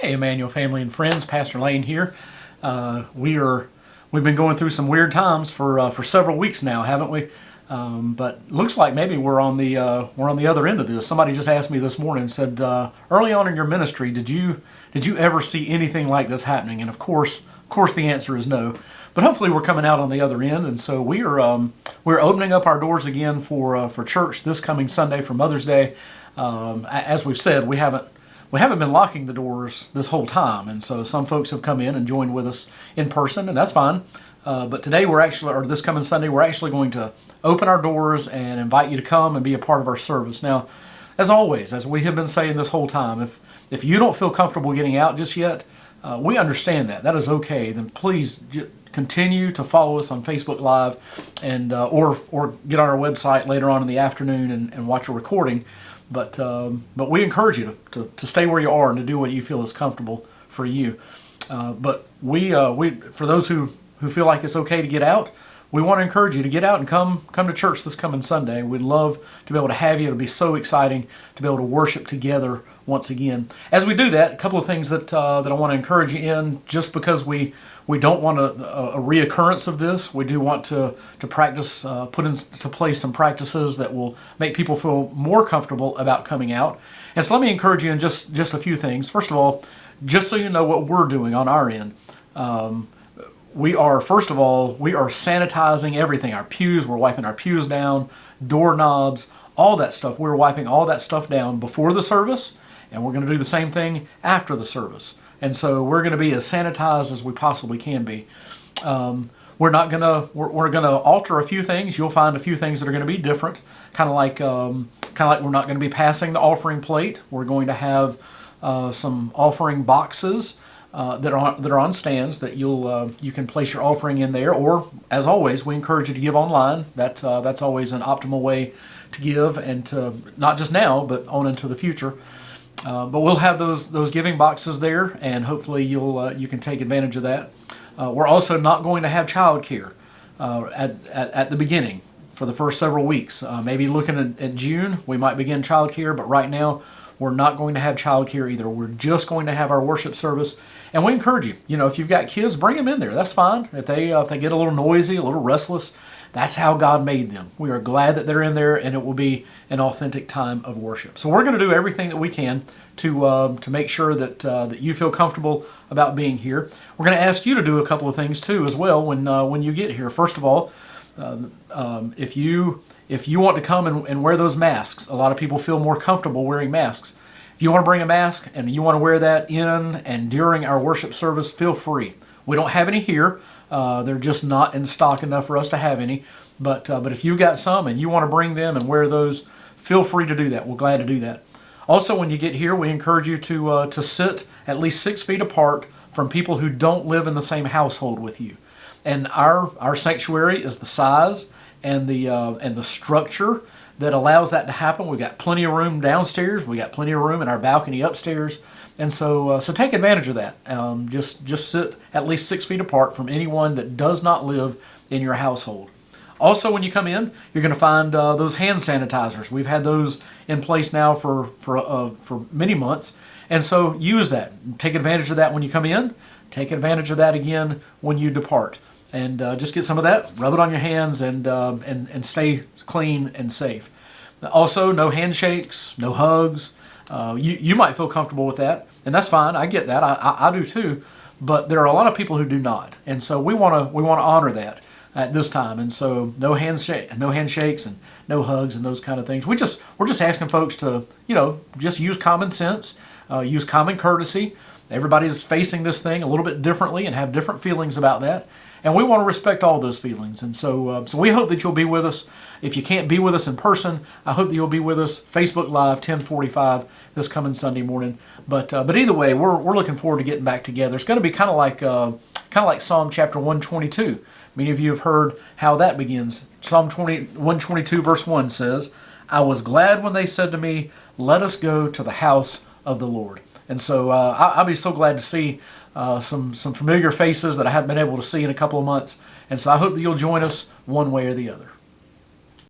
Hey, Emmanuel family and friends, Pastor Lane here. We've been going through some weird times for several weeks now, haven't we? But looks like maybe we're on the other end of this. Somebody just asked me this morning, said, early on in your ministry, did you ever see anything like this happening? And of course, the answer is no. But hopefully we're coming out on the other end, and so we're opening up our doors again for church this coming Sunday for Mother's Day. As we've said, we haven't been locking the doors this whole time, and so some folks have come in and joined with us in person, and that's fine. But today this coming Sunday, we're actually going to open our doors and invite you to come and be a part of our service. Now, as always, as we have been saying this whole time, if you don't feel comfortable getting out just yet, we understand that. That is okay. Then please continue to follow us on Facebook Live, and or get on our website later on in the afternoon and watch a recording. But we encourage you to stay where you are and to do what you feel is comfortable for you. But we for those who feel like it's okay to get out, we want to encourage you to get out and come to church this coming Sunday. We'd love to be able to have you. It'll be so exciting to be able to worship together once again. As we do that, a couple of things that I want to encourage you in, just because we don't want a reoccurrence of this. We do want to practice, put into place some practices that will make people feel more comfortable about coming out. And so let me encourage you in just a few things. First of all, just so you know what we're doing on our end. We are sanitizing everything. Our pews, we're wiping our pews down, doorknobs, all that stuff. We're wiping all that stuff down before the service, and we're going to do the same thing after the service. And so we're going to be as sanitized as we possibly can be. We're going to alter a few things. You'll find a few things that are going to be different, kind of like we're not going to be passing the offering plate. We're going to have some offering boxes that are on stands that you can place your offering in there, or as always, we encourage you to give online. That's always an optimal way to give, and to not just now but on into the future. But we'll have those giving boxes there, and hopefully you can take advantage of that. We're also not going to have childcare at the beginning for the first several weeks. Maybe looking at June, we might begin childcare, but right now we're not going to have childcare either. We're just going to have our worship service, and we encourage you. If you've got kids, bring them in there. That's fine. If they get a little noisy, a little restless, that's how God made them. We are glad that they're in there, and it will be an authentic time of worship. So we're going to do everything that we can to make sure that you feel comfortable about being here. We're going to ask you to do a couple of things too as well when you get here. First of all, if you want to come and wear those masks, a lot of people feel more comfortable wearing masks. If you want to bring a mask and you want to wear that in and during our worship service, feel free. We don't have any here. They're just not in stock enough for us to have any. But if you've got some and you want to bring them and wear those, feel free to do that. We're glad to do that. Also, when you get here, we encourage you to sit at least 6 feet apart from people who don't live in the same household with you. And our sanctuary is the size and the structure that allows that to happen. We've got plenty of room downstairs. We got plenty of room in our balcony upstairs, and so take advantage of that. Just sit at least 6 feet apart from anyone that does not live in your household. Also, when you come in, you're going to find those hand sanitizers. We've had those in place now for many months, and so use that. Take advantage of that when you come in. Take advantage of that again when you depart. And just get some of that, rub it on your hands, and stay clean and safe. Also, no handshakes, no hugs. You might feel comfortable with that, and that's fine. I get that. I do too. But there are a lot of people who do not, and so we want to honor that at this time. And so no handshakes, and no hugs, and those kind of things. We're just asking folks to just use common sense, use common courtesy. Everybody's facing this thing a little bit differently and have different feelings about that. And we want to respect all those feelings. And so we hope that you'll be with us. If you can't be with us in person, I hope that you'll be with us Facebook Live 10:45 this coming Sunday morning. But either way, we're looking forward to getting back together. It's going to be kind of like Psalm chapter 122. Many of you have heard how that begins. Psalm 122 verse 1 says, "I was glad when they said to me, 'Let us go to the house of the Lord.'" And so I'll be so glad to see some familiar faces that I haven't been able to see in a couple of months. And so I hope that you'll join us one way or the other.